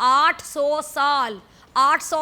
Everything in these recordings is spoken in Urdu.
800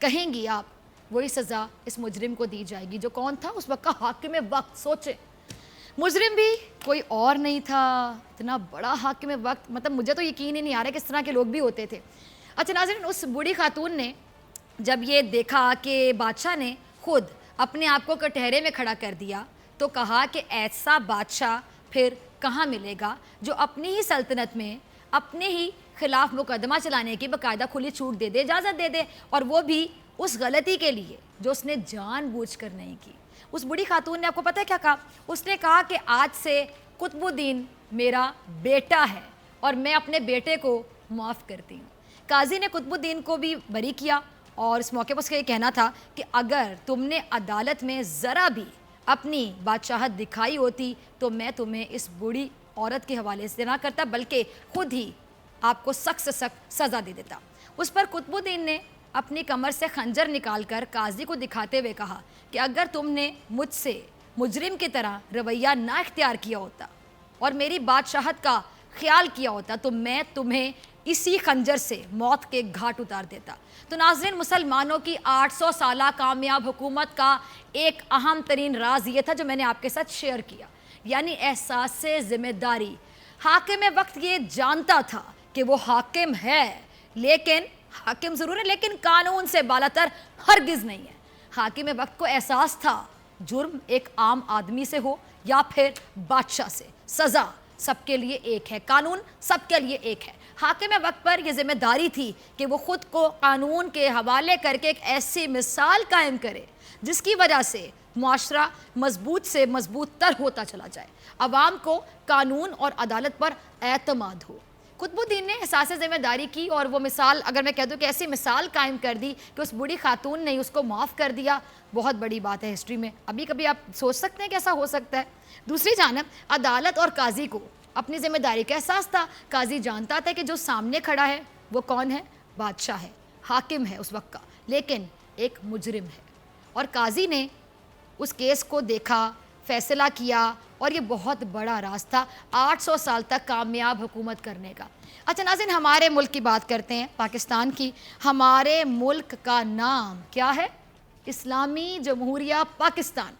کہیں گی آپ وہی سزا اس مجرم کو دی جائے گی. جو کون تھا اس وقت کا حاکم وقت؟ سوچیں, مجرم بھی کوئی اور نہیں تھا, اتنا بڑا حاکم وقت, مطلب مجھے تو یقین ہی نہیں آ رہا کہ اس طرح کے لوگ بھی ہوتے تھے. اچھا ناظرین, اس بوڑھی خاتون نے جب یہ دیکھا کہ بادشاہ نے خود اپنے آپ کو کٹہرے میں کھڑا کر دیا تو کہا کہ ایسا بادشاہ پھر کہاں ملے گا جو اپنی ہی سلطنت میں اپنے ہی خلاف مقدمہ چلانے کی باقاعدہ کھلی چھوٹ دے دے, اجازت دے دے, اور وہ بھی اس غلطی کے لیے جو اس نے جان بوجھ کر نہیں کی. اس بڑی خاتون نے آپ کو پتہ ہے کیا کہا؟ اس نے کہا کہ آج سے قطب الدین میرا بیٹا ہے اور میں اپنے بیٹے کو معاف کرتی ہوں. قاضی نے قطب الدین کو بھی بری کیا اور اس موقع پر اس کا یہ کہنا تھا کہ اگر تم نے عدالت میں ذرا بھی اپنی بادشاہت دکھائی ہوتی تو میں تمہیں اس بوڑھی عورت کے حوالے سے نہ کرتا بلکہ خود ہی آپ کو سخت سے سخت سزا دے دیتا. اس پر قطب الدین نے اپنی کمر سے خنجر نکال کر قاضی کو دکھاتے ہوئے کہا کہ اگر تم نے مجھ سے مجرم کی طرح رویہ نہ اختیار کیا ہوتا اور میری بادشاہت کا خیال کیا ہوتا تو میں تمہیں اسی خنجر سے موت کے گھاٹ اتار دیتا. تو ناظرین, مسلمانوں کی 800 سالہ کامیاب حکومت کا ایک اہم ترین راز یہ تھا جو میں نے آپ کے ساتھ شیئر کیا, یعنی احساس ذمہ داری. حاکم وقت یہ جانتا تھا کہ وہ حاکم ہے, لیکن حاکم ضرور ہے لیکن قانون سے بالاتر ہرگز نہیں ہے. حاکم وقت کو احساس تھا جرم ایک عام آدمی سے ہو یا پھر بادشاہ سے, سزا سب کے لیے ایک ہے, قانون سب کے لیے ایک ہے. حاکم وقت پر یہ ذمہ داری تھی کہ وہ خود کو قانون کے حوالے کر کے ایک ایسی مثال قائم کرے جس کی وجہ سے معاشرہ مضبوط سے مضبوط تر ہوتا چلا جائے, عوام کو قانون اور عدالت پر اعتماد ہو. قطب الدین نے احساس ذمہ داری کی اور وہ مثال, اگر میں کہہ دوں کہ ایسی مثال قائم کر دی کہ اس بوڑھی خاتون نے اس کو معاف کر دیا, بہت بڑی بات ہے ہسٹری میں. ابھی کبھی آپ سوچ سکتے ہیں کہ ایسا ہو سکتا ہے. دوسری جانب عدالت اور قاضی کو اپنی ذمہ داری کا احساس تھا. قاضی جانتا تھا کہ جو سامنے کھڑا ہے وہ کون ہے؟ بادشاہ ہے, حاکم ہے اس وقت کا, لیکن ایک مجرم ہے. اور قاضی نے اس کیس کو دیکھا, فیصلہ کیا, اور یہ بہت بڑا راز تھا 800 سال تک کامیاب حکومت کرنے کا. اچھا ناظرین, ہمارے ملک کی بات کرتے ہیں, پاکستان کی. ہمارے ملک کا نام کیا ہے؟ اسلامی جمہوریہ پاکستان.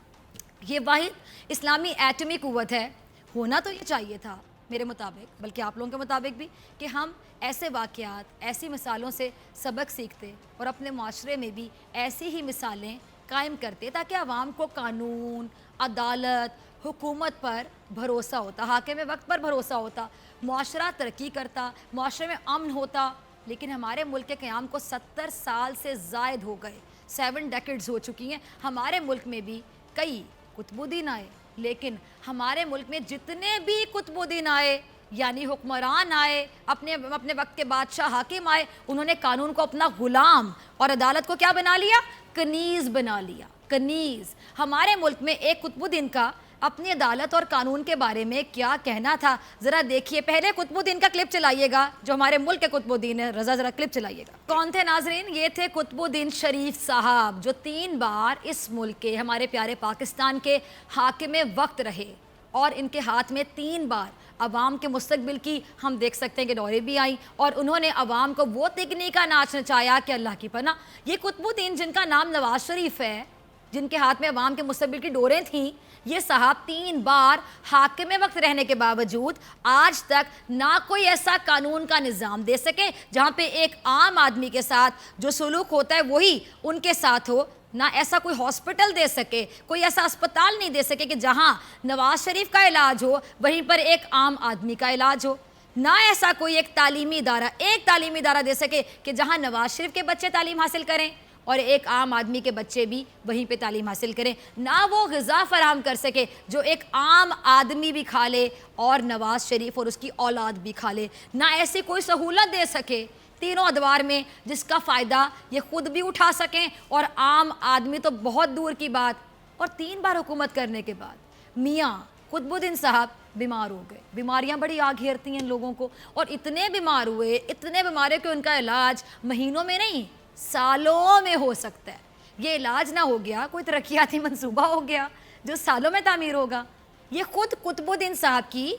یہ واحد اسلامی ایٹمی قوت ہے. ہونا تو یہ چاہیے تھا میرے مطابق, بلکہ آپ لوگوں کے مطابق بھی, کہ ہم ایسے واقعات, ایسی مثالوں سے سبق سیکھتے اور اپنے معاشرے میں بھی ایسی ہی مثالیں قائم کرتے تاکہ عوام کو قانون, عدالت, حکومت پر بھروسہ ہوتا, حاکم وقت پر بھروسہ ہوتا, معاشرہ ترقی کرتا, معاشرے میں امن ہوتا. لیکن ہمارے ملک کے قیام کو 70 سال سے زائد ہو گئے, 7 ڈیکیڈز ہو چکی ہیں. ہمارے ملک میں بھی کئی قطب الدین آئے, لیکن ہمارے ملک میں جتنے بھی قطب الدین آئے, یعنی حکمران آئے, اپنے وقت کے بادشاہ حاکم آئے, انہوں نے قانون کو اپنا غلام اور عدالت کو کیا بنا لیا؟ کنیز بنا لیا, کنیز. ہمارے ملک میں ایک قطب الدین کا اپنی عدالت اور قانون کے بارے میں کیا کہنا تھا, ذرا دیکھیے. پہلے قطب الدین کا کلپ چلائیے گا, جو ہمارے ملک کے قطب الدین ہے. رضا ذرا کلپ چلائیے گا. کون تھے ناظرین؟ یہ تھے قطب الدین شریف صاحب, جو 3 بار اس ملک کے, ہمارے پیارے پاکستان کے حاکم وقت رہے, اور ان کے ہاتھ میں 3 بار عوام کے مستقبل کی ہم دیکھ سکتے ہیں کہ دورے بھی آئیں, اور انہوں نے عوام کو وہ تکنی کا ناچ نچایا کہ اللہ کی پناہ. یہ قطب الدین جن کا نام نواز شریف ہے, جن کے ہاتھ میں عوام کے مستقبل کی ڈوریں تھیں, یہ صاحب 3 بار حاکم وقت رہنے کے باوجود آج تک نہ کوئی ایسا قانون کا نظام دے سکے جہاں پہ ایک عام آدمی کے ساتھ جو سلوک ہوتا ہے وہی ان کے ساتھ ہو, نہ ایسا کوئی ہاسپٹل دے سکے, کوئی ایسا اسپتال نہیں دے سکے کہ جہاں نواز شریف کا علاج ہو وہیں پر ایک عام آدمی کا علاج ہو, نہ ایسا کوئی ایک تعلیمی ادارہ دے سکے کہ جہاں نواز شریف کے بچے تعلیم حاصل کریں اور ایک عام آدمی کے بچے بھی وہیں پہ تعلیم حاصل کریں, نہ وہ غذا فراہم کر سکے جو ایک عام آدمی بھی کھا لے اور نواز شریف اور اس کی اولاد بھی کھا لے, نہ ایسی کوئی سہولت دے سکے تینوں ادوار میں جس کا فائدہ یہ خود بھی اٹھا سکیں اور عام آدمی تو بہت دور کی بات. اور 3 بار حکومت کرنے کے بعد میاں قطب الدین صاحب بیمار ہو گئے. بیماریاں بڑی آ گھیرتی ہیں لوگوں کو, اور اتنے بیمار ہوئے, اتنے بیمار کہ ان کا علاج مہینوں میں نہیں سالوں میں ہو سکتا ہے. یہ علاج نہ ہو گیا, کوئی ترقیاتی منصوبہ ہو گیا جو سالوں میں تعمیر ہوگا. یہ خود قطب الدین صاحب کی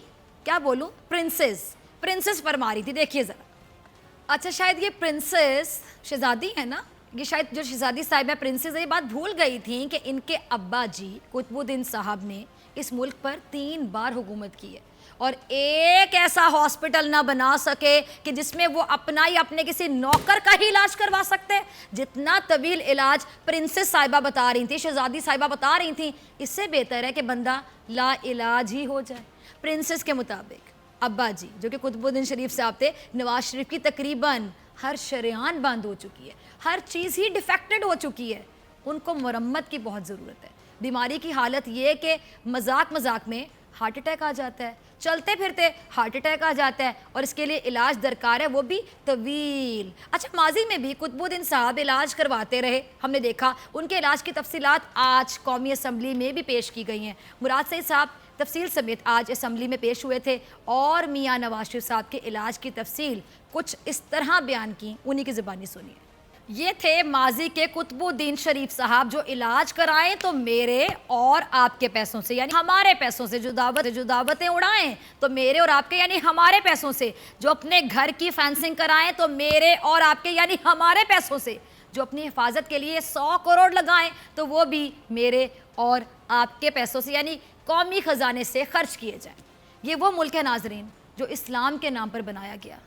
کیا بولوں پرنسس فرما رہی تھی. دیکھیے ذرا. اچھا شاید یہ پرنسس شہزادی ہے نا, یہ شاید جو شہزادی صاحبہ پرنسز یہ بات بھول گئی تھیں کہ ان کے ابا جی قطب الدین صاحب نے اس ملک پر 3 بار حکومت کی ہے اور ایک ایسا ہاسپٹل نہ بنا سکے کہ جس میں وہ اپنا یا اپنے کسی نوکر کا ہی علاج کروا سکتے. جتنا طویل علاج پرنسس صاحبہ بتا رہی تھیں, شہزادی صاحبہ بتا رہی تھیں, اس سے بہتر ہے کہ بندہ لا علاج ہی ہو جائے. پرنسس کے مطابق ابا جی جو کہ قطب الدین شریف صاحب تھے, نواز شریف کی تقریباً ہر شریان بند ہو چکی ہے, ہر چیز ہی ڈیفیکٹڈ ہو چکی ہے, ان کو مرمت کی بہت ضرورت ہے. بیماری کی حالت یہ کہ مذاق میں ہارٹ اٹیک آ جاتا ہے, چلتے پھرتے ہارٹ اٹیک آ جاتا ہے, اور اس کے لیے علاج درکار ہے, وہ بھی طویل. اچھا, ماضی میں بھی قطب الدین صاحب علاج کرواتے رہے, ہم نے دیکھا ان کے علاج کی تفصیلات آج قومی اسمبلی میں بھی پیش کی گئی ہیں. مراد سعید صاحب تفصیل سمیت آج اسمبلی میں پیش ہوئے تھے اور میاں نواز شریف صاحب کے علاج کی تفصیل کچھ اس طرح بیان کی, انہی کی زبانی سنیے. یہ تھے ماضی کے قطب الدین شریف صاحب جو علاج کرائیں تو میرے اور آپ کے پیسوں سے, یعنی ہمارے پیسوں سے. جو دعوتیں اڑائیں تو میرے اور آپ کے یعنی ہمارے پیسوں سے. جو اپنے گھر کی فینسنگ کرائیں تو میرے اور آپ کے یعنی ہمارے پیسوں سے. جو اپنی حفاظت کے لیے 100 کروڑ لگائیں تو وہ بھی میرے اور آپ کے پیسوں سے, یعنی قومی خزانے سے خرچ کیے جائیں. یہ وہ ملک ہے ناظرین جو اسلام کے نام پر بنایا گیا.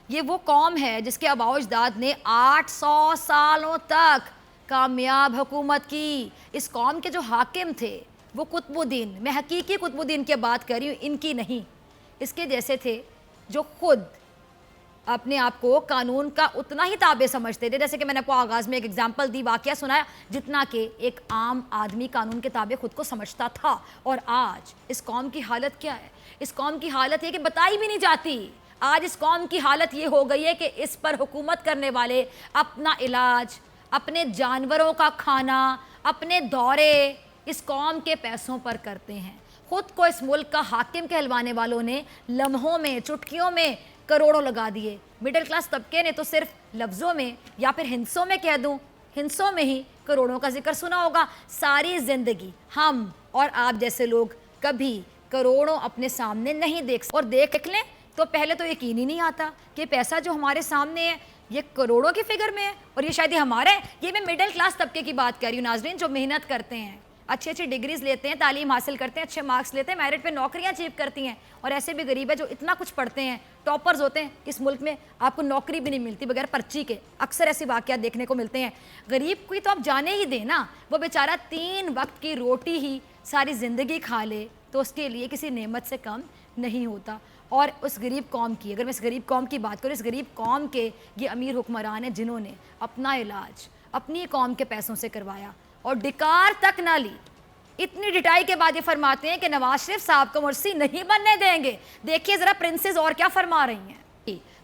یہ وہ قوم ہے جس کے آباء و اجداد نے 800 سالوں تک کامیاب حکومت کی. اس قوم کے جو حاکم تھے وہ قطب الدین, میں حقیقی قطب الدین کی بات کر رہی ہوں, ان کی نہیں, اس کے جیسے تھے جو خود اپنے آپ کو قانون کا اتنا ہی تابع سمجھتے تھے, جیسے کہ میں نے آپ کو آغاز میں ایک ایگزامپل دی, واقعہ سنایا, جتنا کہ ایک عام آدمی قانون کے تابع خود کو سمجھتا تھا. اور آج اس قوم کی حالت کیا ہے؟ اس قوم کی حالت یہ کہ بتائی بھی نہیں جاتی. آج اس قوم کی حالت یہ ہو گئی ہے کہ اس پر حکومت کرنے والے اپنا علاج, اپنے جانوروں کا کھانا, اپنے دورے اس قوم کے پیسوں پر کرتے ہیں. خود کو اس ملک کا حاکم کہلوانے والوں نے لمحوں میں, چٹکیوں میں کروڑوں لگا دیے. مڈل کلاس طبقے نے تو صرف لفظوں میں یا پھر ہندسوں میں کہہ دوں, ہندسوں میں ہی کروڑوں کا ذکر سنا ہوگا. ساری زندگی ہم اور آپ جیسے لوگ کبھی کروڑوں اپنے سامنے نہیں دیکھ سکتے, اور دیکھ لیں تو پہلے تو یقین ہی نہیں آتا کہ پیسہ جو ہمارے سامنے ہے یہ کروڑوں کی فگر میں ہے, اور یہ شاید یہ ہمارا ہے. یہ میں مڈل کلاس طبقے کی بات کر رہی ہوں ناظرین, جو محنت کرتے ہیں, اچھی اچھی ڈگریز لیتے ہیں, تعلیم حاصل کرتے ہیں, اچھے مارکس لیتے ہیں, میرٹ پہ نوکریاں اچیو کرتی ہیں, اور ایسے بھی غریب ہے جو اتنا کچھ پڑھتے ہیں, ٹاپرز ہوتے ہیں. اس ملک میں آپ کو نوکری بھی نہیں ملتی بغیر پرچی کے, اکثر ایسے واقعات دیکھنے کو ملتے ہیں. غریب کوئی تو آپ جانے ہی دیں نا, وہ بیچارہ 3 وقت کی روٹی ہی ساری زندگی کھا لے تو اس کے لیے کسی نعمت سے کم نہیں ہوتا. اور اس غریب قوم کی, اگر میں اس غریب قوم کی بات کروں, اس غریب قوم کے یہ امیر حکمران ہیں جنہوں نے اپنا علاج اپنی قوم کے پیسوں سے کروایا اور ڈکار تک نہ لی. اتنی ڈٹائی کے بعد یہ فرماتے ہیں کہ نواز شریف صاحب کو مرسی نہیں بننے دیں گے. دیکھیے ذرا پرنسز اور کیا فرما رہی ہیں.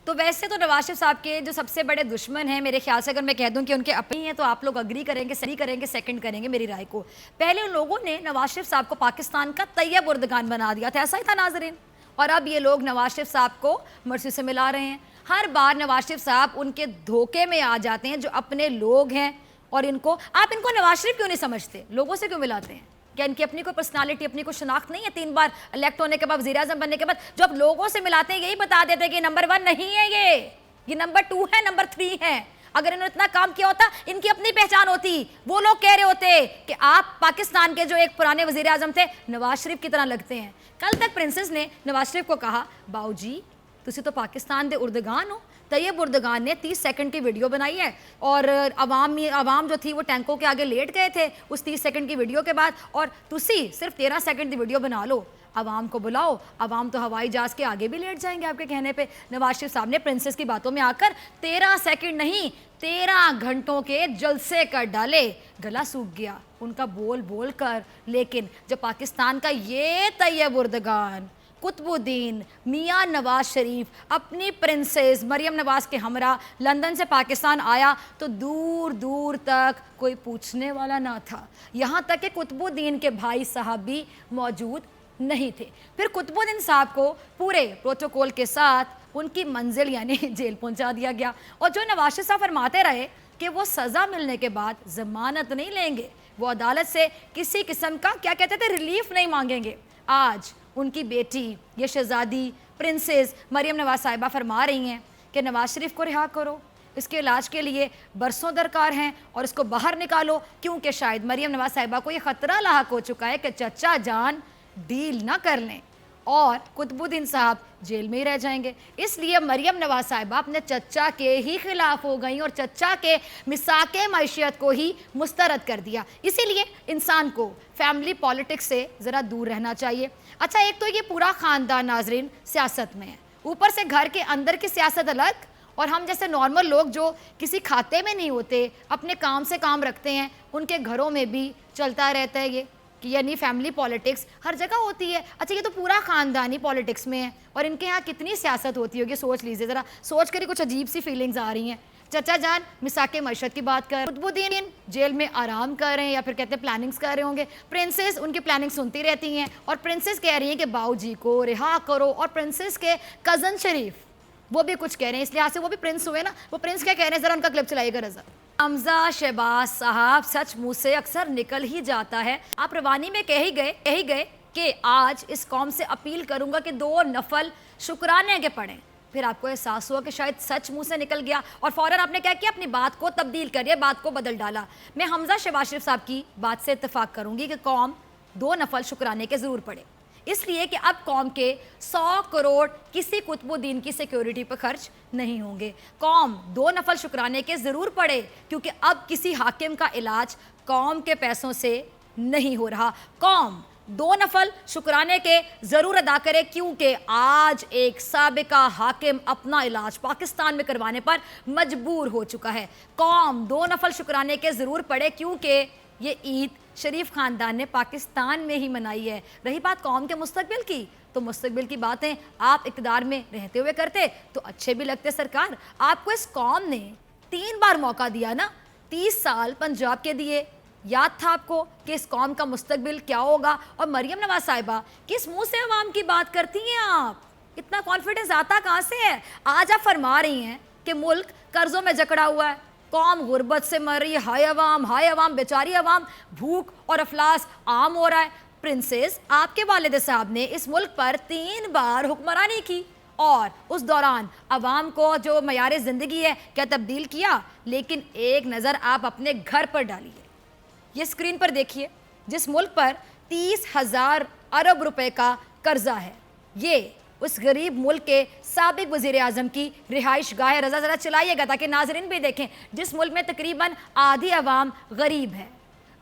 تو ویسے تو نواز شریف صاحب کے جو سب سے بڑے دشمن ہیں, میرے خیال سے اگر میں کہہ دوں کہ ان کے اپنے ہیں تو آپ لوگ اگری کریں گے, صحیح کریں گے, سیکنڈ کریں گے میری رائے کو. پہلے ان لوگوں نے نواز شریف صاحب کو پاکستان کا طیب اردگان بنا دیا تھا, ایسا ہی تھا ناظرین. اور اب یہ لوگ نواز شریف صاحب کو مرسی سے ملا رہے ہیں. ہر بار نواز شریف صاحب ان کے دھوکے میں آ جاتے ہیں جو اپنے لوگ ہیں, اور آپ ان کو نواز شریف کیوں نہیں سمجھتے, لوگوں سے کیوں ملاتے ہیں؟ کیا ان کی اپنی کوئی پرسنالٹی, اپنی کوئی شناخت نہیں ہے؟ 3 بار الیکٹ ہونے کے بعد, وزیر اعظم بننے کے بعد جو آپ لوگوں سے ملاتے ہیں یہی بتا دیتے ہیں کہ نمبر 1 نہیں ہے, یہ نمبر 2 ہے, نمبر 3 ہے. اگر انہوں نے اتنا کام کیا ہوتا ان کی اپنی پہچان ہوتی. وہ لوگ کہہ رہے ہوتے کہ آپ پاکستان کے جو ایک پرانے وزیر اعظم تھے نواز شریف کی طرح لگتے ہیں. کل تک پرنسس نے نواز شریف کو کہا, باؤ جی تسی تو پاکستان دے اردگان ہو. طیب اردگان نے 30 سیکنڈ کی ویڈیو بنائی ہے, اور عوام جو تھی وہ ٹینکوں کے آگے لیٹ گئے تھے اس 30 سیکنڈ کی ویڈیو کے بعد, اور تسی صرف 13 سیکنڈ کی ویڈیو بنا لو. عوام کو بلاؤ, عوام تو ہوائی جہاز کے آگے بھی لیٹ جائیں گے آپ کے کہنے پہ. نواز شریف صاحب نے پرنسس کی باتوں میں آ کر 13 سیکنڈ نہیں 13 گھنٹوں کے جلسے کر ڈالے. گلا سوکھ گیا ان کا بول بول کر. لیکن جب پاکستان کا یہ طیب اردگان قطب الدین میاں نواز شریف اپنی پرنسس مریم نواز کے ہمراہ لندن سے پاکستان آیا تو دور دور تک کوئی پوچھنے والا نہ تھا. یہاں تک کہ قطب الدین کے بھائی صاحب بھی موجود نہیں تھے. پھر قطب الدین صاحب کو پورے پروٹوکول کے ساتھ ان کی منزل یعنی جیل پہنچا دیا گیا. اور جو نواز شریف صاحب فرماتے رہے کہ وہ سزا ملنے کے بعد ضمانت نہیں لیں گے, وہ عدالت سے کسی قسم کا کیا کہتے تھے ریلیف نہیں مانگیں گے. آج ان کی بیٹی یہ شہزادی پرنسس مریم نواز صاحبہ فرما رہی ہیں کہ نواز شریف کو رہا کرو, اس کے علاج کے لیے برسوں درکار ہیں اور اس کو باہر نکالو، کیونکہ شاید مریم نواز صاحبہ کو یہ خطرہ لاحق ہو چکا ہے کہ چچا جان ڈیل نہ کر لیں اور قطب الدین صاحب جیل میں ہی رہ جائیں گے۔ اس لیے مریم نواز صاحبہ اپنے چچا کے ہی خلاف ہو گئیں اور چچا کے مساق معیشت کو ہی مسترد کر دیا۔ اسی لیے انسان کو فیملی پالیٹکس سے ذرا دور رہنا چاہیے۔ اچھا، ایک تو یہ پورا خاندان ناظرین سیاست میں ہے، اوپر سے گھر کے اندر کی سیاست الگ، اور ہم جیسے نارمل لوگ جو کسی کھاتے میں نہیں ہوتے، اپنے کام سے کام رکھتے ہیں، ان کے گھروں میں بھی چلتا رہتا ہے یہ کہ یعنی فیملی پالیٹکس ہر جگہ ہوتی ہے۔ اچھا، یہ تو پورا خاندانی پالیٹکس میں ہے اور ان کے ہاں کتنی سیاست ہوتی ہوگی، سوچ لیجیے ذرا، سوچ کر ہی کچھ عجیب سی فیلنگز آ رہی ہیں۔ چچا جان مساق معیشت کی بات کر، قطب الدین جیل میں آرام کر رہے ہیں یا پھر کہتے ہیں پلاننگز کر رہے ہوں گے، پرنسس ان کی پلاننگ سنتی رہتی ہیں اور پرنسس کہہ رہی ہیں کہ باؤ جی کو رہا کرو، اور پرنسس کے کزن شریف وہ بھی کچھ کہہ رہے ہیں، اس لحاظ سے وہ بھی پرنس ہوئے نا، وہ پرنس کیا کہہ رہے ہیں، ذرا ان کا کلپ چلائیے گا رضا۔ حمزہ شہباز صاحب سچ منہ سے اکثر نکل ہی جاتا ہے، آپ روانی میں کہہ ہی گئے کہ آج اس قوم سے اپیل کروں گا کہ 2 نفل شکرانے کے پڑھیں، پھر آپ کو احساس ہوا کہ شاید سچ منہ سے نکل گیا اور فوراً آپ نے کیا کیا، اپنی بات کو تبدیل کریے، بات کو بدل ڈالا۔ میں حمزہ شہباز شریف صاحب کی بات سے اتفاق کروں گی کہ قوم 2 نفل شکرانے کے ضرور پڑھے، اس لیے کہ اب قوم کے 100 کروڑ کسی قطب الدین کی سیکیورٹی پر خرچ نہیں ہوں گے۔ قوم 2 نفل شکرانے کے ضرور پڑھے، کیونکہ اب کسی حاکم کا علاج قوم کے پیسوں سے نہیں ہو رہا۔ قوم 2 نفل شکرانے کے ضرور ادا کرے، کیونکہ آج ایک سابقہ حاکم اپنا علاج پاکستان میں کروانے پر مجبور ہو چکا ہے۔ قوم 2 نفل شکرانے کے ضرور پڑھے، کیونکہ یہ عید شریف خاندان نے پاکستان میں ہی منائی ہے۔ رہی بات قوم کے مستقبل کی، تو مستقبل کی باتیں آپ اقتدار میں رہتے ہوئے کرتے تو اچھے بھی لگتے۔ سرکار، آپ کو اس قوم نے 3 بار موقع دیا نا، 30 سال پنجاب کے دیے، یاد تھا آپ کو کہ اس قوم کا مستقبل کیا ہوگا، اور مریم نواز صاحبہ کس منہ سے عوام کی بات کرتی ہیں آپ؟ اتنا کانفیڈنس آتا کہاں سے ہے؟ آج آپ فرما رہی ہیں کہ ملک قرضوں میں جکڑا ہوا ہے، قوم غربت سے مر رہی ہے، ہائے عوام بیچاری عوام، بھوک اور افلاس عام ہو رہا ہے۔ پرنسس، آپ کے والد صاحب نے اس ملک پر 3 بار حکمرانی کی اور اس دوران عوام کو جو معیار زندگی ہے کیا تبدیل کیا؟ لیکن ایک نظر آپ اپنے گھر پر ڈالیے، یہ اسکرین پر دیکھیے، جس ملک پر 30,000 ارب روپے کا قرضہ ہے، یہ اس غریب ملک کے سابق وزیر اعظم کی رہائش گاہ ہے۔ رضا ذرا چلائیے گا تاکہ ناظرین بھی دیکھیں، جس ملک میں تقریباً آدھی عوام غریب ہے،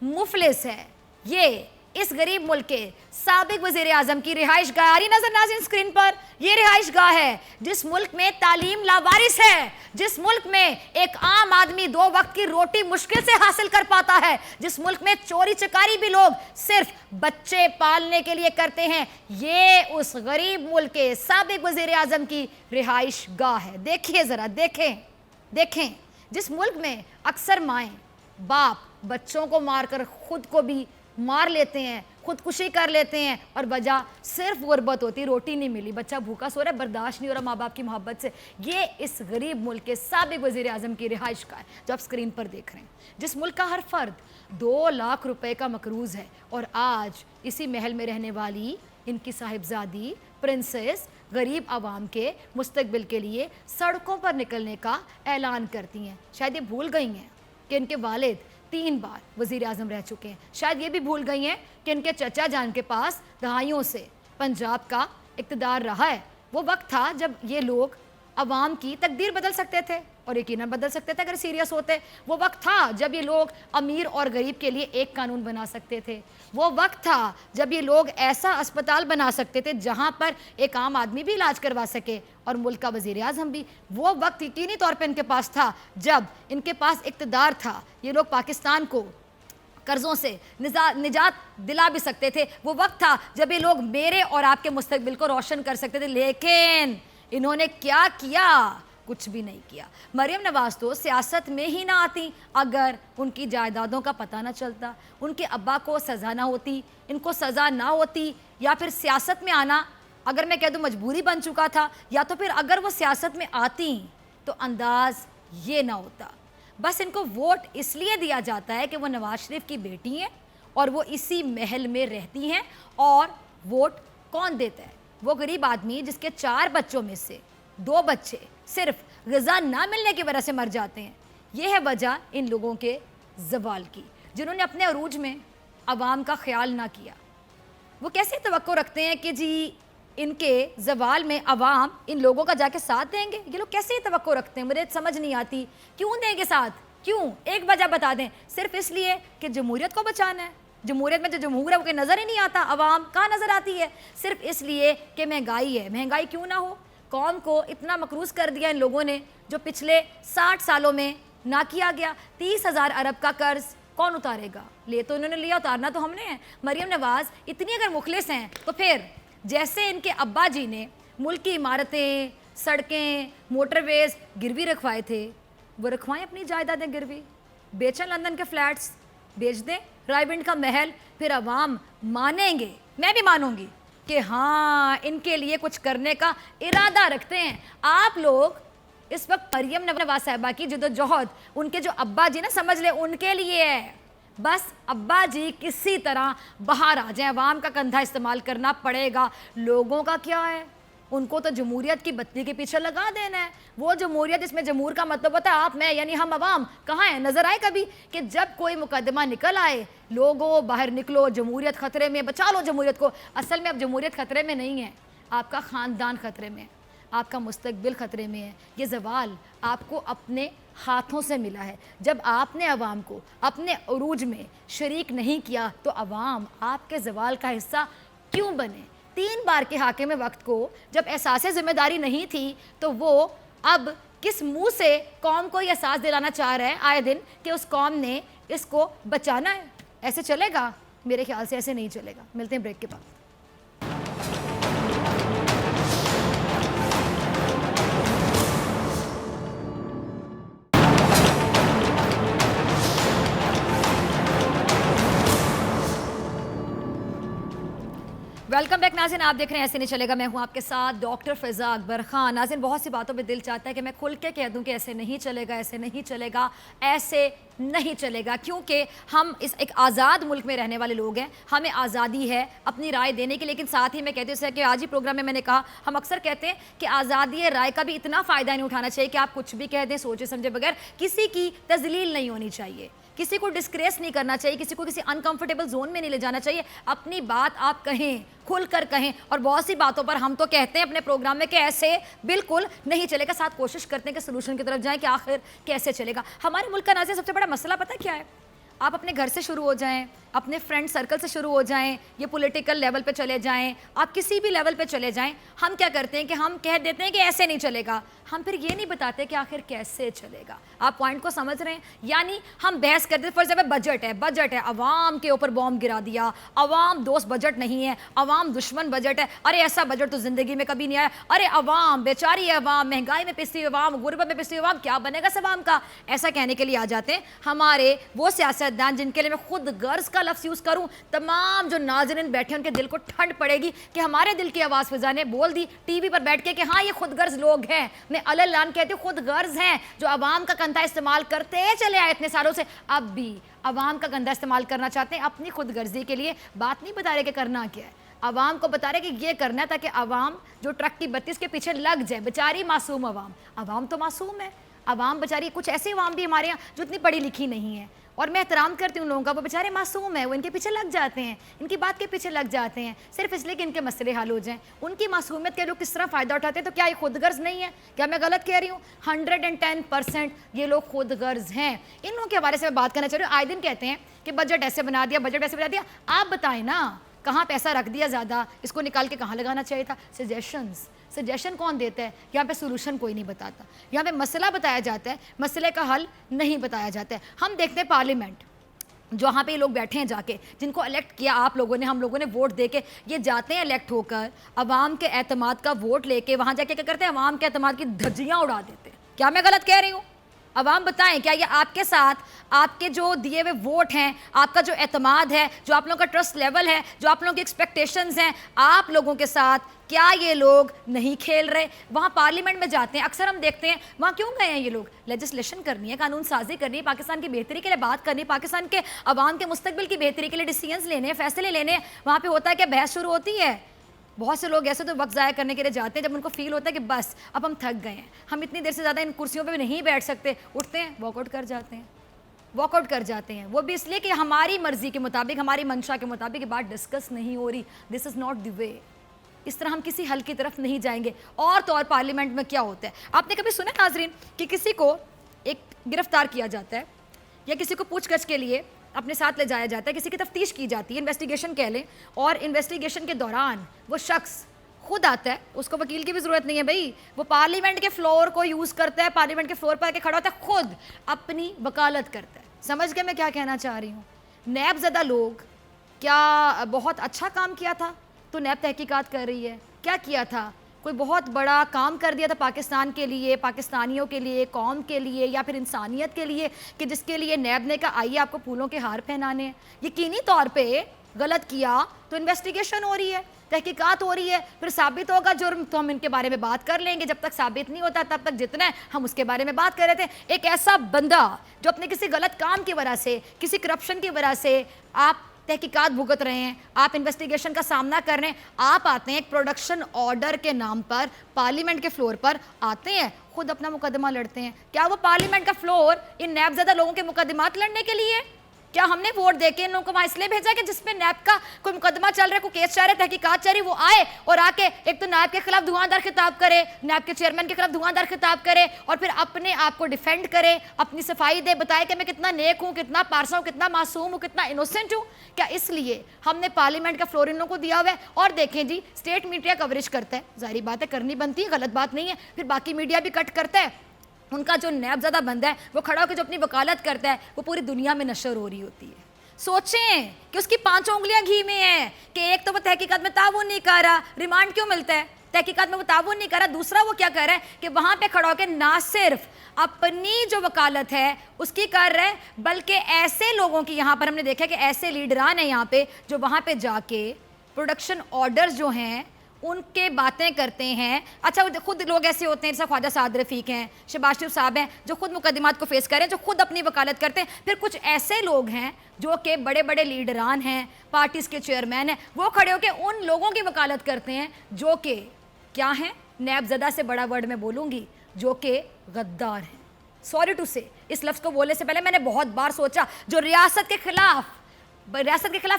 مفلس ہے، یہ اس غریب ملک کے سابق وزیر اعظم کی رہائش گاہ آ رہی نظر ناظرین اسکرین پر، یہ رہائش گاہ ہے جس ملک میں تعلیم لاوارث ہے، جس ملک میں ایک عام آدمی 2 وقت کی روٹی مشکل سے حاصل کر پاتا ہے، جس ملک میں چوری چکاری بھی لوگ صرف بچے پالنے کے لیے کرتے ہیں، یہ اس غریب ملک کے سابق وزیر اعظم کی رہائش گاہ ہے۔ دیکھیے ذرا، دیکھیں جس ملک میں اکثر مائیں باپ بچوں کو مار کر خود کو بھی مار لیتے ہیں، خودکشی کر لیتے ہیں، اور وجہ صرف غربت ہوتی، روٹی نہیں ملی، بچہ بھوکا سو رہا ہے، برداشت نہیں ہو رہا ماں باپ کی محبت سے۔ یہ اس غریب ملک کے سابق وزیر اعظم کی رہائش گاہ ہے جو آپ اسکرین پر دیکھ رہے ہیں، جس ملک کا ہر فرد 2 لاکھ روپے کا مقروض ہے، اور آج اسی محل میں رہنے والی ان کی صاحبزادی پرنسس غریب عوام کے مستقبل کے لیے سڑکوں پر نکلنے کا اعلان کرتی ہیں۔ شاید یہ بھول گئی ہیں کہ ان کے والد 3 بار وزیر اعظم رہ چکے ہیں، شاید یہ بھی بھول گئی ہیں کہ ان کے چچا جان کے پاس دہائیوں سے پنجاب کا اقتدار رہا ہے۔ وہ وقت تھا جب یہ لوگ عوام کی تقدیر بدل سکتے تھے، اور یقیناً بدل سکتے تھے اگر سیریس ہوتے۔ وہ وقت تھا جب یہ لوگ امیر اور غریب کے لیے ایک قانون بنا سکتے تھے۔ وہ وقت تھا جب یہ لوگ ایسا اسپتال بنا سکتے تھے جہاں پر ایک عام آدمی بھی علاج کروا سکے اور ملک کا وزیر اعظم بھی۔ وہ وقت یقینی طور پہ ان کے پاس تھا جب ان کے پاس اقتدار تھا، یہ لوگ پاکستان کو قرضوں سے نجات دلا بھی سکتے تھے۔ وہ وقت تھا جب یہ لوگ میرے اور آپ کے مستقبل کو روشن کر سکتے تھے، لیکن انہوں نے کیا کیا؟ کچھ بھی نہیں کیا۔ مریم نواز تو سیاست میں ہی نہ آتی اگر ان کی جائیدادوں کا پتہ نہ چلتا، ان کے ابا کو سزا نہ ہوتی، ان کو سزا نہ ہوتی، یا پھر سیاست میں آنا اگر میں کہہ دوں مجبوری بن چکا تھا، یا تو پھر اگر وہ سیاست میں آتی تو انداز یہ نہ ہوتا۔ بس ان کو ووٹ اس لیے دیا جاتا ہے کہ وہ نواز شریف کی بیٹی ہیں اور وہ اسی محل میں رہتی ہیں، اور ووٹ کون دیتا ہے؟ وہ غریب آدمی جس کے 4 بچوں میں سے 2 بچے صرف غذا نہ ملنے کی وجہ سے مر جاتے ہیں. یہ ہے وجہ ان لوگوں کے زوال کی جنہوں نے اپنے عروج میں عوام کا خیال نہ کیا. وہ کیسے توقع رکھتے ہیں کہ جی ان کے زوال میں عوام ان لوگوں کا جا کے ساتھ دیں گے؟ یہ لوگ کیسے توقع رکھتے ہیں؟ مجھے سمجھ نہیں آتی. کیوں دیں گے ساتھ؟ کیوں؟ ایک وجہ بتا دیں. صرف اس لیے کہ جمہوریت کو بچانا ہے. جمہوریت میں جو جمہور ہے وہ کوئی نظر ہی نہیں آتا. عوام کہاں نظر آتی ہے؟ صرف اس لیے کہ مہنگائی ہے. مہنگائی کیوں نہ ہو؟ قوم کو اتنا مقروض کر دیا ان لوگوں نے جو پچھلے 60 سالوں میں نہ کیا گیا. 30,000 ارب کا قرض کون اتارے گا؟ لے تو انہوں نے لیا, اتارنا تو ہم نے ہے. مریم نواز اتنی اگر مخلص ہیں تو پھر جیسے ان کے ابا جی نے ملک کی عمارتیں, سڑکیں, موٹر ویز گروی رکھوائے تھے, وہ رکھوائیں اپنی جائیدادیں گروی, بیچیں لندن کے فلیٹس, بیچ دیں رائے ونڈ کا محل. پھر عوام مانیں گے, میں بھی مانوں گی کہ ہاں ان کے لیے کچھ کرنے کا ارادہ رکھتے ہیں. آپ لوگ اس وقت مریم نواز صاحبہ کی جدوجہد ان کے جو ابا جی نا سمجھ لیں ان کے لیے ہے. بس ابا جی کسی طرح باہر آ جائیں, عوام کا کندھا استعمال کرنا پڑے گا. لوگوں کا کیا ہے؟ ان کو تو جمہوریت کی بتی کے پیچھے لگا دینا ہے. وہ جمہوریت جس میں جمہور کا مطلب ہوتا ہے آپ میں یعنی ہم عوام. کہاں ہے؟ نظر آئے کبھی کہ جب کوئی مقدمہ نکل آئے لوگوں باہر نکلو, جمہوریت خطرے میں, بچا لو جمہوریت کو. اصل میں اب جمہوریت خطرے میں نہیں ہے, آپ کا خاندان خطرے میں ہے, آپ کا مستقبل خطرے میں ہے. یہ زوال آپ کو اپنے ہاتھوں سے ملا ہے. جب آپ نے عوام کو اپنے عروج میں شریک نہیں کیا تو عوام آپ کے زوال کا حصہ کیوں بنے؟ 3 بار کے حاکم وقت کو جب احساس ذمہ داری نہیں تھی تو وہ اب کس منہ سے قوم کو یہ احساس دلانا چاہ رہے ہیں آئے دن کہ اس قوم نے اس کو بچانا ہے؟ ایسے چلے گا؟ میرے خیال سے ایسے نہیں چلے گا. ملتے ہیں بریک کے بعد. ویلکم بیک ناظرین, آپ دیکھ رہے ہیں ایسے نہیں چلے گا. میں ہوں آپ کے ساتھ ڈاکٹر فضا اکبر خان. ناظرین بہت سی باتوں پہ دل چاہتا ہے کہ میں کھل کے کہہ دوں کہ ایسے نہیں چلے گا, ایسے نہیں چلے گا, ایسے نہیں چلے گا, کیونکہ ہم اس ایک آزاد ملک میں رہنے والے لوگ ہیں. ہمیں آزادی ہے اپنی رائے دینے کی, لیکن ساتھ ہی میں کہتی ہوں کہ آج ہی پروگرام میں نے کہا ہم اکثر کہتے ہیں کہ آزادی رائے کا بھی اتنا فائدہ نہیں اٹھانا چاہیے کہ آپ کچھ بھی کہہ دیں سوچے سمجھے بغیر. کسی کی تذلیل نہیں ہونی چاہیے, کسی کو ڈسکریس نہیں کرنا چاہیے, کسی کو کسی انکمفرٹیبل زون میں نہیں لے جانا چاہیے. اپنی بات آپ کہیں, کھل کر کہیں. اور بہت سی باتوں پر ہم تو کہتے ہیں اپنے پروگرام میں کہ ایسے بالکل نہیں چلے گا, ساتھ کوشش کرتے ہیں کہ سلوشن کی طرف جائیں کہ آخر کیسے چلے گا. ہمارے ملک کا ناظرین سب سے بڑا مسئلہ پتہ کیا ہے؟ آپ اپنے گھر سے شروع ہو جائیں, اپنے فرینڈ سرکل سے شروع ہو جائیں, یہ پولیٹیکل لیول پہ چلے جائیں, آپ کسی بھی لیول پہ چلے جائیں, ہم کیا کرتے ہیں کہ ہم کہہ دیتے ہیں کہ ایسے نہیں چلے گا. ہم پھر یہ نہیں بتاتے کہ آخر کیسے چلے گا. آپ پوائنٹ کو سمجھ رہے ہیں؟ یعنی ہم بحث کرتے ہیں, فار ایگزامپل بجٹ ہے, عوام کے اوپر بوم گرا دیا, عوام دوست بجٹ نہیں ہے, عوام دشمن بجٹ ہے, ارے ایسا بجٹ تو زندگی میں کبھی نہیں آیا, ارے عوام بیچاری عوام, مہنگائی میں پستی عوام, غربت میں پستی عوام, کیا بنے گا عوام کا. ایسا کہنے کے لیے آ جاتے ہیں ہمارے وہ سیاستدان جن کے لیے میں خود غرض کا لفظ یوز کروں. تمام جو ناظرین بیٹھے ان کے دل کو ٹھنڈ پڑے گی کہ ہمارے دل کی آواز فضا نے بول دی ٹی وی پر بیٹھ کے کہ ہاں یہ خود غرض لوگ ہیں. میں اعلان کہتی ہوں خود غرض ہیں جو عوام کا کندھا استعمال کرتے چلے آئے اتنے سالوں سے, اب بھی عوام کا کندھا استعمال کرنا چاہتے ہیں اپنی خود غرضی کے لیے. بات نہیں بتا رہے کہ کرنا کیا ہے, عوام کو بتا رہے کہ یہ کرنا ہے تاکہ عوام جو ٹرک کی بتی اس کے پیچھے لگ جائے. بیچاری معصوم عوام, عوام تو معصوم ہے, عوام بیچاری, کچھ ایسے عوام بھی ہمارے یہاں جو اتنی پڑھی لکھی نہیں ہے اور میں احترام کرتی ہوں لوگوں کا, وہ بیچارے معصوم ہیں, وہ ان کے پیچھے لگ جاتے ہیں, ان کی بات کے پیچھے لگ جاتے ہیں صرف اس لیے کہ ان کے مسئلے حل ہو جائیں. ان کی معصومیت کے لوگ کس طرح فائدہ اٹھاتے ہیں, تو کیا یہ خود غرض نہیں ہے؟ کیا میں غلط کہہ رہی ہوں؟ 110% یہ لوگ خود غرض ہیں. ان لوگوں کے حوالے سے میں بات کرنا چاہ رہی ہوں. آئے دن کہتے ہیں کہ بجٹ ایسے بنا دیا, بجٹ ایسے بنا دیا. آپ بتائیں نا کہاں پیسہ رکھ دیا زیادہ, اس کو نکال کے کہاں لگانا چاہیے تھا. سجیشن کون دیتا ہے؟ یہاں پہ سولوشن کوئی نہیں بتاتا. یہاں پہ مسئلہ بتایا جاتا ہے, مسئلے کا حل نہیں بتایا جاتا ہے. ہم دیکھتے ہیں پارلیمنٹ جہاں پہ یہ لوگ بیٹھے ہیں جا کے, جن کو الیکٹ کیا آپ لوگوں نے, ہم لوگوں نے ووٹ دے کے, یہ جاتے ہیں الیکٹ ہو کر عوام کے اعتماد کا ووٹ لے کے, وہاں جا کے کیا کرتے ہیں, عوام کے اعتماد کی دھجیاں اڑا دیتے ہیں. کیا میں غلط کہہ رہی ہوں؟ عوام بتائیں کیا یہ آپ کے ساتھ آپ کے جو دیے ہوئے ووٹ ہیں, آپ کا جو اعتماد ہے, جو آپ لوگوں کا ٹرسٹ لیول ہے, جو آپ لوگوں کی ایکسپیکٹیشنز ہیں, آپ لوگوں کے ساتھ کیا یہ لوگ نہیں کھیل رہے؟ وہاں پارلیمنٹ میں جاتے ہیں, اکثر ہم دیکھتے ہیں وہاں کیوں گئے ہیں یہ لوگ؟ لیجسلیشن کرنی ہے, قانون سازی کرنی ہے, پاکستان کی بہتری کے لیے بات کرنی ہے, پاکستان کے عوام کے مستقبل کی بہتری کے لیے ڈیسیژنز لینے ہیں, فیصلے لینے ہیں. وہاں پہ ہوتا ہے کہ بحث شروع ہوتی ہے بہت سے لوگ ایسے تو وقت ضائع کرنے کے لیے جاتے ہیں جب ان کو فیل ہوتا ہے کہ بس اب ہم تھک گئے ہیں, ہم اتنی دیر سے زیادہ ان کرسیوں پہ بھی نہیں بیٹھ سکتے, اٹھتے ہیں واک آؤٹ کر جاتے ہیں, وہ بھی اس لیے کہ ہماری مرضی کے مطابق, ہماری منشا کے مطابق یہ بات ڈسکس نہیں ہو رہی. دس از ناٹ دی وے. اس طرح ہم کسی حل کی طرف نہیں جائیں گے. اور تو اور پارلیمنٹ میں کیا ہوتا ہے, آپ نے کبھی سنا ناظرین کہ کسی کو ایک گرفتار کیا جاتا ہے یا کسی کو پوچھ گچھ کے لیے اپنے ساتھ لے جایا جاتا ہے, کسی کی تفتیش کی جاتی ہے, انویسٹیگیشن کہہ لیں, اور انویسٹیگیشن کے دوران وہ شخص خود آتا ہے, اس کو وکیل کی بھی ضرورت نہیں ہے بھائی, وہ پارلیمنٹ کے فلور کو یوز کرتا ہے, پارلیمنٹ کے فلور پر آ کے کھڑا ہوتا ہے, خود اپنی وکالت کرتا ہے. سمجھ گئے میں کیا کہنا چاہ رہی ہوں؟ نیب زدہ لوگ کیا بہت اچھا کام کیا تھا تو نیب تحقیقات کر رہی ہے؟ کیا کیا تھا؟ کوئی بہت بڑا کام کر دیا تھا پاکستان کے لیے, پاکستانیوں کے لیے, قوم کے لیے, یا پھر انسانیت کے لیے, کہ جس کے لیے نیب نے کہا آئیے آپ کو پھولوں کے ہار پہنانے ہیں؟ یقینی طور پہ غلط کیا تو انویسٹیگیشن ہو رہی ہے, تحقیقات ہو رہی ہے, پھر ثابت ہوگا جرم تو ہم ان کے بارے میں بات کر لیں گے. جب تک ثابت نہیں ہوتا تب تک جتنا ہے ہم اس کے بارے میں بات کر رہے تھے. ایک ایسا بندہ جو اپنے کسی غلط کام کی وجہ سے, کسی کرپشن کی وجہ سے آپ تحقیقات بھگت رہے ہیں, آپ انویسٹیگیشن کا سامنا کر رہے ہیں, آپ آتے ہیں ایک پروڈکشن آرڈر کے نام پر پارلیمنٹ کے فلور پر آتے ہیں, خود اپنا مقدمہ لڑتے ہیں. کیا وہ پارلیمنٹ کا فلور ان نیب زدہ لوگوں کے مقدمات لڑنے کے لیے؟ کیا ہم نے ووٹ دے کے ان لوگوں کو وہاں اس لیے بھیجا کہ جس میں نیب کا کوئی مقدمہ چل رہا ہے, کوئی کیس چل رہا ہے, تحقیقات چل رہی, وہ آئے اور آ کے ایک تو نیب کے خلاف دھواں خطاب کرے, نیب کے چیئرمین کے خلاف دھواں خطاب کرے, اور پھر اپنے آپ کو ڈیفینڈ کرے, اپنی صفائی دے, بتائے کہ میں کتنا نیک ہوں, کتنا پارسا ہوں, کتنا معصوم ہوں, کتنا انوسنٹ ہوں؟ کیا اس لیے ہم نے پارلیمنٹ کا فلور ان لوگوں کو دیا ہوا ہے؟ اور دیکھیں جی, اسٹیٹ میڈیا کوریج کرتا ہے, ظاہری بات ہے کرنی بنتی ہے, غلط بات نہیں ہے, پھر باقی میڈیا بھی کٹ کرتا ہے. ان کا جو نیب زدہ بندہ ہے وہ کھڑا ہو کے جو اپنی وکالت کرتا ہے وہ پوری دنیا میں نشر ہو رہی ہوتی ہے. سوچیں کہ اس کی 5 انگلیاں گھی میں ہیں, کہ ایک تو وہ تحقیقات میں تعاون نہیں کر رہا, ریمانڈ کیوں ملتا ہے؟ تحقیقات میں وہ تعاون نہیں کر رہا. دوسرا وہ کیا کر رہا ہے کہ وہاں پہ کھڑا ہو کے نہ صرف اپنی جو وکالت ہے اس کی کر رہے ہیں, بلکہ ایسے لوگوں کی, یہاں پر ہم نے دیکھا کہ ایسے لیڈران ہیں یہاں پہ جو وہاں پہ جا کے پروڈکشن آرڈرز جو ہیں ان کے باتیں کرتے ہیں. اچھا خود لوگ ایسے ہوتے ہیں جیسا خواجہ سعد رفیق ہیں, شہباز شریف صاحب ہیں, جو خود مقدمات کو فیس کریں, جو خود اپنی وکالت کرتے ہیں. پھر کچھ ایسے لوگ ہیں جو کہ بڑے بڑے لیڈران ہیں, پارٹیز کے چیئرمین ہیں, وہ کھڑے ہو کے ان لوگوں کی وکالت کرتے ہیں جو کہ کیا ہیں, نیب زدہ سے بڑا ورڈ میں بولوں گی, جو کہ غدار ہیں. سوری ٹو سے, اس لفظ کو بولنے سے پہلے میں نے بہت بار سوچا, جو ریاست کے خلاف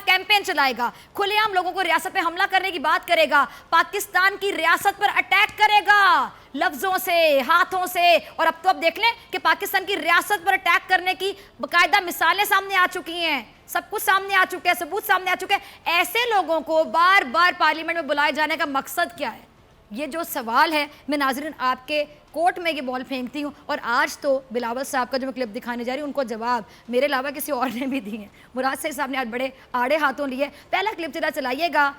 کیمپین چلائے گا, کھلے عام لوگوں کو ریاست پہ حملہ کرنے کی بات کرے گا, پاکستان کی ریاست پر اٹیک کرے گا لفظوں سے, ہاتھوں سے. اور اب تو اب دیکھ لیں کہ پاکستان کی ریاست پر اٹیک کرنے کی باقاعدہ مثالیں سامنے آ چکی ہیں, سب کچھ سامنے آ چکے ہیں, ثبوت سامنے آ چکے ہیں. ایسے لوگوں کو بار بار پارلیمنٹ میں بلائے جانے کا مقصد کیا ہے؟ یہ جو سوال ہے, میں ناظرین آپ کے کورٹ میں یہ بال پھینکتی ہوں. اور آج تو بلاول صاحب کا جو میں کلپ دکھانے جا رہی ہوں ان کو جواب میرے علاوہ کسی اور نے بھی دی ہیں. مراد سعید صاحب نے آج بڑے آڑے ہاتھوں لیے. پہلا کلپ ذرا چلائیے گا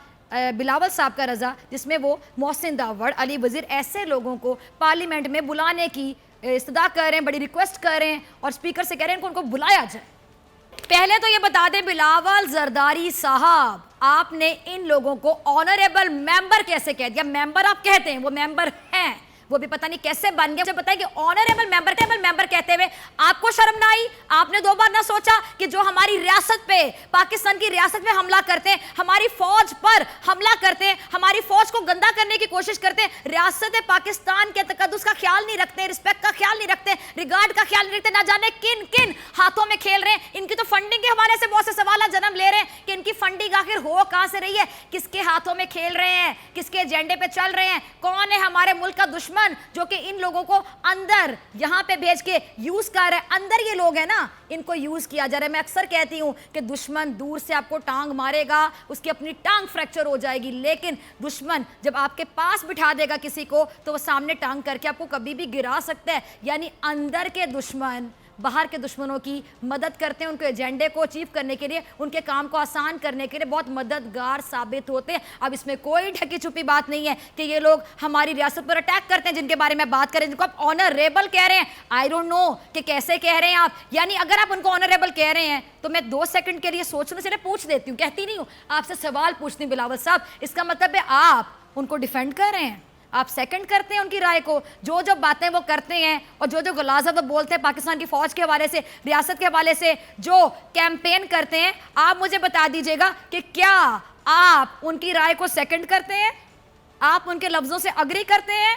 بلاول صاحب کا رضا, جس میں وہ محسن داوڑ, علی وزیر, ایسے لوگوں کو پارلیمنٹ میں بلانے کی استدعا کر رہے ہیں, بڑی ریکویسٹ کر رہے ہیں, اور اسپیکر سے کہہ رہے ہیں کہ ان کو بلایا جائے. پہلے تو یہ بتا دیں بلاول زرداری صاحب, آپ نے ان لوگوں کو آنریبل ممبر کیسے کہہ دیا؟ ممبر آپ کہتے ہیں, وہ ممبر ہیں, وہ بھی پتہ نہیں کیسے بن گئے. مجھے بتائیں کہ آنریبل ممبر کہتے ہوئے آپ کو شرم نہ آئی؟ آپ نے 2 بار نہ سوچا کہ جو ہماری ریاست پہ, پاکستان کی ریاست پہ حملہ کرتے ہیں, ہماری فوج پر حملہ کرتے ہیں, ہماری فوج کو گندا کرنے کی کوشش کرتے ہیں, ریاست پاکستان کے تقدس کا خیال نہیں رکھتے, رسپیکٹ کا خیال نہیں رکھتے, ریگارڈ کا خیال نہیں رکھتے, نہ جانے کن کن ہاتھوں میں کھیل رہے ہیں. ان کی تو فنڈنگ کے حوالے سے بہت سے سوالات جنم لے رہے ہیں کہ ان کی فنڈنگ آخر ہو کہاں سے رہی ہے, کس کے ہاتھوں میں کھیل رہے ہیں, کس کے ایجنڈے پہ چل رہے ہیں, کون ہے ہمارے ملک کا دشمن جو کہ ان لوگوں کو اندر یہاں پہ بھیج کے یوز کر رہا ہے. اندر یہ لوگ ہیں نا, ان کو یوز کیا جا رہا ہے. میں اکثر کہتی ہوں کہ دشمن دور سے آپ کو ٹانگ مارے گا, اس کی اپنی ٹانگ فریکچر ہو جائے گی, لیکن دشمن جب آپ کے پاس بٹھا دے گا کسی کو تو وہ سامنے ٹانگ کر کے آپ کو کبھی بھی گرا سکتا ہے. یعنی اندر کے دشمن باہر کے دشمنوں کی مدد کرتے ہیں, ان کے ایجنڈے کو اچیو کرنے کے لیے, ان کے کام کو آسان کرنے کے لیے بہت مددگار ثابت ہوتے ہیں. اب اس میں کوئی ڈھکی چھپی بات نہیں ہے کہ یہ لوگ ہماری ریاست پر اٹیک کرتے ہیں, جن کے بارے میں بات کریں, جن کو آپ آنریبل کہہ رہے ہیں. آئی ڈونٹ نو کہ کیسے کہہ رہے ہیں آپ. یعنی اگر آپ ان کو آنریبل کہہ رہے ہیں تو میں 2 سیکنڈ کے لیے سوچنے سے پوچھ دیتی ہوں, کہتی نہیں ہوں, آپ سے سوال پوچھتی ہوں بلاول صاحب. اس کا مطلب ہے آپ ان کو ڈیفینڈ کر رہے ہیں, آپ سیکنڈ کرتے ہیں ان کی رائے کو, جو جو باتیں وہ کرتے ہیں اور جو جو غلاظت وہ بولتے ہیں پاکستان کی فوج کے حوالے سے, ریاست کے حوالے سے جو کیمپین کرتے ہیں. آپ مجھے بتا دیجئے گا کہ کیا آپ ان کی رائے کو سیکنڈ کرتے ہیں آپ ان کے لفظوں سے اگری کرتے ہیں,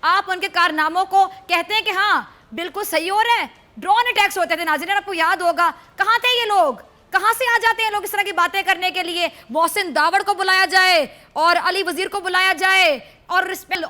آپ ان کے کارناموں کو کہتے ہیں کہ ہاں بالکل صحیح ہو رہا ہے. ڈرون اٹیکس ہوتے تھے ناظرین, آپ کو یاد ہوگا, کہاں تھے یہ لوگ, کہاں سے آ جاتے ہیں لوگ اس طرح کی باتیں کرنے کے لیے. محسن داوڑ کو بلایا جائے اور علی وزیر کو بلایا جائے اور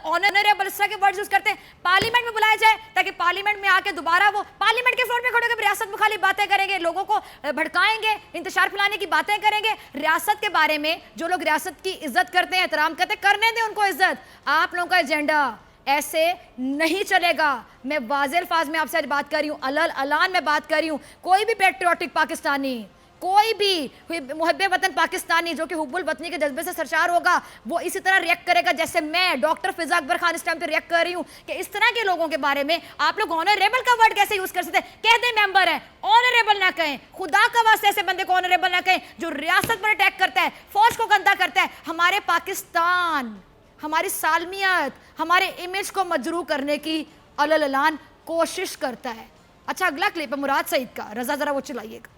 آنریبل اس طرح کے ورڈز یوز کرتے ہیں. پارلیمنٹ میں بلایا جائے تاکہ پارلیمنٹ میں آ کے دوبارہ وہ پارلیمنٹ کے فلور پہ کھڑے ہو کے ریاست میں خالی باتیں کریں گے, لوگوں کو بھڑکائیں گے, انتشار پھیلانے کی باتیں کریں گے. ریاست کے بارے میں جو لوگ ریاست کی عزت کرتے ہیں, احترام کرتے ہیں, کرنے دیں ان کو عزت. آپ لوگوں کا ایجنڈا ایسے نہیں چلے گا. میں واضح الفاظ میں آپ سے بات کر رہی ہوں, اعلان میں بات کر رہی ہوں. کوئی بھی پیٹریوٹک پاکستانی, کوئی بھی محب وطن پاکستانی جو کہ حب الوطنی کے جذبے سے سرشار ہوگا, وہ اسی طرح ریئیکٹ کرے گا جیسے میں ڈاکٹر فضا اکبر خان اس ٹائم پہ ریئیکٹ کر رہی ہوں کہ اس طرح کے لوگوں کے بارے میں آپ لوگ آنریبل کا ورڈ کیسے یوز کر سکتے ہیں. کہہ دیں ممبر ہیں, آنریبل نہ کہیں. خدا کا واسطے ایسے بندے کو آنریبل نہ کہیں جو ریاست پر اٹیک کرتا ہے, فوج کو گندا کرتا ہے, ہمارے پاکستان, ہماری سالمیت, ہمارے امیج کو مجروح کرنے کی اعلان کوشش کرتا ہے. اچھا اگلا کلپ ہے مراد سعید کا, رضا ذرا وہ چلائیے گا.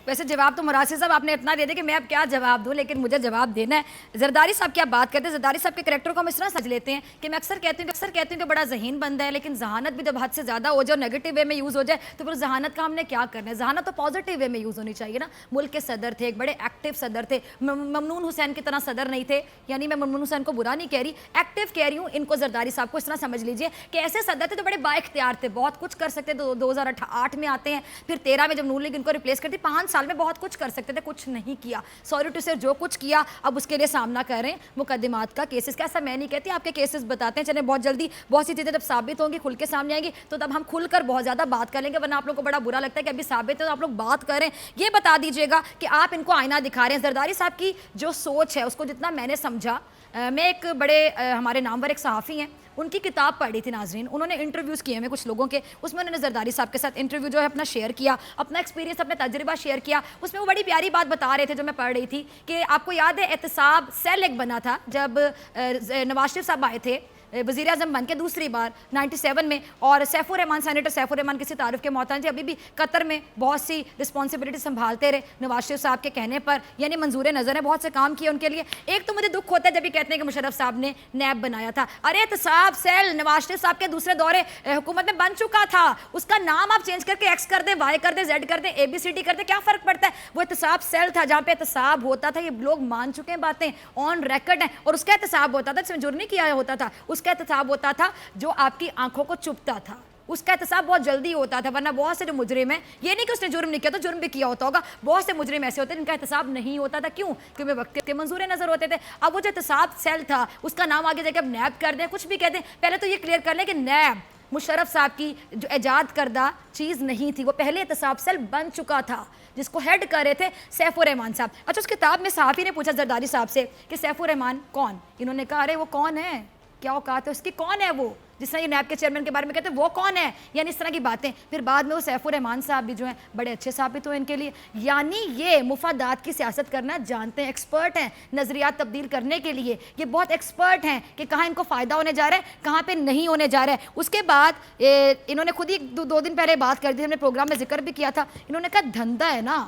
ویسے جواب تو مراد صاحب آپ نے اتنا دے دیا کہ میں اب کیا جواب دوں, لیکن مجھے جواب دینا ہے. زرداری صاحب کی آپ بات کرتے ہیں, زرداری صاحب کے کریکٹر کو ہم اس طرح سمجھ لیتے ہیں کہ میں اکثر کہتی ہوں کہ بڑا ذہین بندہ ہے, لیکن ذہانت بھی جب حد سے زیادہ ہو جائے اور نیگیٹو وے میں یوز ہو جائے تو پھر ذہانت کا ہم نے کیا کرنا ہے. ذہانت تو پازیٹیو وے میں یوز ہونی چاہیے نا. ملک کے صدر تھے, ایک بڑے ایکٹیو صدر تھے, ممنون حسین کی طرح صدر نہیں تھے. یعنی میں ممنون حسین کو برا نہیں کہہ رہی, ایکٹیو کہہ رہی ہوں. ان کو زرداری صاحب کو اس طرح سمجھ لیجئے کہ ایسے صدر تھے تو بڑے با اختیار تھے, بہت کچھ کر سکتے تھے. 2008 میں آتے ہیں, پھر 13 میں جب نون لیگ ان کو ریپلیس کرتی, 5 سال میں بہت کچھ کر سکتے تھے, کچھ نہیں کیا. سوری ٹو سے جو کچھ کیا اب اس کے لیے سامنا کر رہے ہیں مقدمات کا, کیسز کا. ایسا میں نہیں کہتی, آپ کے کیسز بتاتے ہیں, چلیں بہت جلدی بہت سی چیزیں جب ثابت ہوں گی کھل کے سامنے آئیں گی تو تب ہم کھل کر بہت زیادہ بات کر لیں گے, ورنہ آپ لوگوں کو بڑا برا لگتا ہے کہ ابھی ثابت ہے تو آپ لوگ بات کریں. یہ بتا دیجیے گا کہ آپ ان کو آئینہ دکھا رہے ہیں. زرداری صاحب کی جو سوچ ہے اس کو جتنا میں نے سمجھا, میں ایک بڑے ہمارے نامور ایک صحافی ہیں, ان کی کتاب پڑھی تھی ناظرین, انہوں نے انٹرویوز کیے ہیں کچھ لوگوں کے, اس میں انہوں نے زرداری صاحب کے ساتھ انٹرویو جو ہے اپنا شیئر کیا, اپنا ایکسپیرینس, اپنا تجربہ شیئر کیا. اس میں وہ بڑی پیاری بات بتا رہے تھے جو میں پڑھ رہی تھی کہ آپ کو یاد ہے احتساب سیل ایک بنا تھا جب نواز شریف صاحب آئے تھے وزیر اعظم بن کے دوسری بار 97 میں, اور سیف الرحمان, سینیٹر سیف الرحمان کسی تعارف کے محتاج تھے, ابھی بھی قطر میں بہت سی رسپانسبلٹی سنبھالتے رہے نواز شریف صاحب کے کہنے پر, یعنی منظور نظر ہے, بہت سے کام کیے ان کے لیے. ایک تو مجھے دکھ ہوتا ہے جب یہ کہتے ہیں کہ مشرف صاحب نے نیب بنایا تھا. ارے احتساب سیل نواز شریف صاحب کے دوسرے دورے حکومت میں بن چکا تھا, اس کا نام آپ چینج کر کے ایکس کر دیں, وائی کر دیں, زیڈ کر دیں, ABCD کر دیں, کیا فرق پڑتا ہے. وہ احتساب سیل تھا جہاں پہ احتساب ہوتا تھا, یہ لوگ مان چکے ہیں, باتیں آن ریکارڈ ہیں, اور اس کا احتساب ہوتا تھا جس میں جرم نہیں کیا ہوتا تھا, اس کا احتساب ہوتا تھا جو آپ کی آنکھوں کو چبھتا تھا, اس کا احتساب بہت جلدی ہوتا تھا. ورنہ بہت سے جو مجرم ہیں, یہ نہیں کہ اس نے جرم نہیں کیا تو جرم بھی کیا ہوتا ہوگا, بہت سے مجرم ایسے ہوتے ہیں جن کا احتساب نہیں ہوتا تھا. کیوں؟ کیونکہ وقت کے منظور نظر ہوتے تھے. اب وہ جو احتساب سیل تھا اس کا نام آگے جا کے اب نیب کر دیں, کچھ بھی کہہ دیں, پہلے تو یہ کلیئر کر لیں کہ نیب مشرف صاحب کی جو ایجاد کردہ چیز نہیں تھی, وہ پہلے احتساب سیل بن چکا تھا جس کو ہیڈ کر رہے تھے سیف الرحمان صاحب. اچھا اس کتاب میں صحافی نے پوچھا زرداری صاحب سے کہ سیف الرحمان کون؟ انہوں نے کہا ارے وہ کون ہے, کیا اوقات ہے اس کی, کون ہے وہ, جس طرح یہ نیب کے چیئرمین کے بارے میں کہتے ہیں وہ کون ہے, یعنی اس طرح کی باتیں. پھر بعد میں وہ سیف الرحمان صاحب بھی جو ہیں بڑے اچھے ثابت ہوئے ان کے لیے, یعنی یہ مفادات کی سیاست کرنا جانتے ہیں, ایکسپرٹ ہیں نظریات تبدیل کرنے کے لیے, یہ بہت ایکسپرٹ ہیں کہ کہاں ان کو فائدہ ہونے جا رہا ہے, کہاں پہ نہیں ہونے جا رہا ہے. اس کے بعد انہوں نے خود ہی 2 دن پہلے بات کر دی, ہم نے پروگرام میں ذکر بھی کیا تھا, انہوں نے کہا دھندا ہے نا,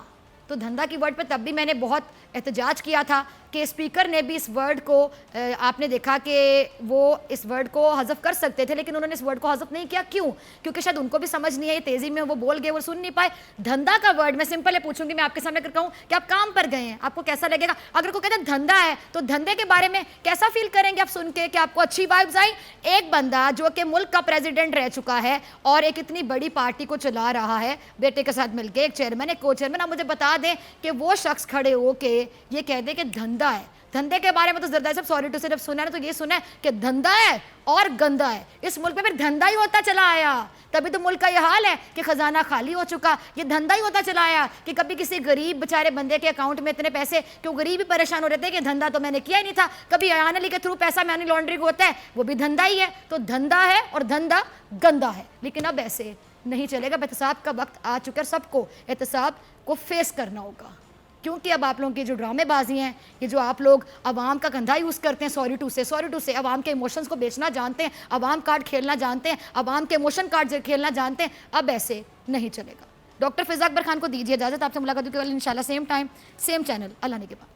تو دھندا کی ورڈ پہ تب بھی میں نے بہت احتجاج کیا تھا کہ اسپیکر نے بھی اس ورڈ کو, آپ نے دیکھا کہ وہ اس ورڈ کو حذف کر سکتے تھے لیکن انہوں نے اس ورڈ کو حذف نہیں کیا. کیوں؟ کیونکہ شاید ان کو بھی سمجھ نہیں آئی, تیزی میں وہ بول گئے, وہ سن نہیں پائے. دھندا کا ورڈ میں سمپل ہے, پوچھوں گی میں آپ کے سامنے کر کہوں کہ آپ کام پر گئے ہیں, آپ کو کیسا لگے گا؟ اگر کوئی کہتے ہیں دھندا ہے تو دھندے کے بارے میں کیسا فیل کریں گے آپ سن کے, کہ آپ کو اچھی وائبز آئی؟ ایک بندہ جو کہ ملک کا پریزیڈنٹ رہ چکا ہے اور ایک اتنی بڑی پارٹی کو چلا رہا ہے بیٹے کے ساتھ مل کے, ایک چیئرمین ایک کو چیئرمین, آپ مجھے بتا دیں کہ وہ شخص کھڑے ہو کے یہ کہہ دے کہ دھندا ہے. دھندے کے بارے میں تو زرداری صاحب سوری ٹو سے جب سنا ہے تو یہ سنا ہے کہ دھندا ہے اور گندا ہے. اس ملک میں پھر دھندا ہی ہوتا چلا آیا, تبھی تو ملک کا یہ حال ہے کہ خزانہ خالی ہو چکا. یہ دھندا ہی ہوتا چلا آیا کہ کبھی کسی غریب بیچارے بندے کے اکاؤنٹ میں اتنے پیسے, کیوں غریب ہی پریشان ہو رہے تھے کہ دھندا تو میں نے کیا ہی نہیں تھا. کبھی ایان علی کے تھرو پیسہ منی لانڈرنگ ہوتا ہے, وہ بھی دھندا ہی ہے. تو دھندا ہے اور دھندا گندا ہے, لیکن اب ایسے نہیں چلے گا. احتساب کا وقت آ چکا, سب کو احتساب کو فیس کرنا ہوگا, کیونکہ اب آپ لوگوں کی جو ڈرامے بازی ہیں, یہ جو آپ لوگ عوام کا کندھا یوز کرتے ہیں, سوری ٹو سے عوام کے ایموشنز کو بیچنا جانتے ہیں, عوام کارڈ کھیلنا جانتے ہیں, عوام کے ایموشن کارڈ کھیلنا جانتے ہیں, اب ایسے نہیں چلے گا. ڈاکٹر فضا اکبر خان کو دیجیے اجازت, آپ سے ملاقات ہوگی انشاءاللہ سیم ٹائم سیم چینل. اللہ نے کے بعد.